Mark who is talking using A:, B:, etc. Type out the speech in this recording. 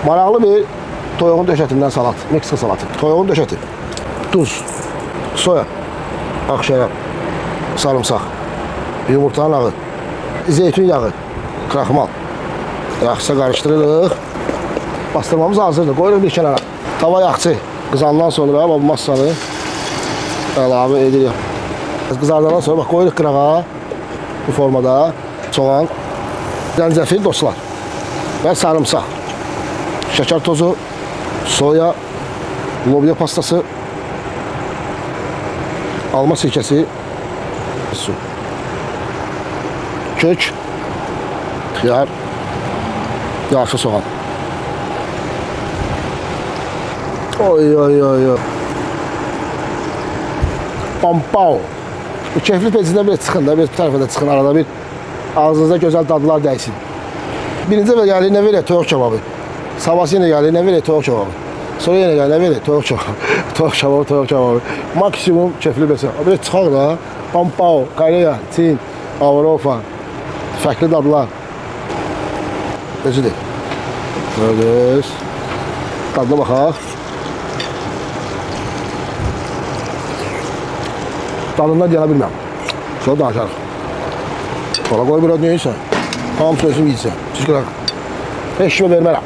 A: Maraqlı bir toyuğun döşətindən salat, Meksika salatı. Toyuğun döşəti, duz, soya, ağ şərab, sarımsaq, yumurtanın ağı, zeytun yağı, kraxmal. Yaxşıca qarışdırırıq. Bastırmamız hazırdır. Qoyuruq bir kənara. Tava yaxçı qızandan sonra bu massanı əlavə edirik. Qızardandan sonra bax qoyuruq qırağa bu formada soğan, zəncəfil dostlar və sarımsaq, şəkər tozu, soya, lobya pastası, alma sirkəsi, su, kök, xiyar, yaxşı soğan. Oy oy oy oy. Pampao. Bu keyfli pecindən bir çıxın da, bir tərəfə də çıxın, arada bir ağzınıza gözəl dadlar dəysin. Birinci və gəlir nə verək? Toyuq kebabı. Sabahsı yenə gəlir nə verək? Toyuq kebabı. Sonra yenə gəlir nə verək? Toyuq kebabı. Toyuq kebabı, toyuq kebabı. Maksimum keyfli besin. Bir çıxaq da, Pampao, Koreya, Çin, Avropa, fərqli dadlar. Necədir? Gördünüz. Dadına baxaq. Dadından yana bilməm. Sonra danışarıq. Sonra qoy bir o neysə. Hamısı özüm yiyəcəm. Siz qıraq. Heç kimə vermərəm.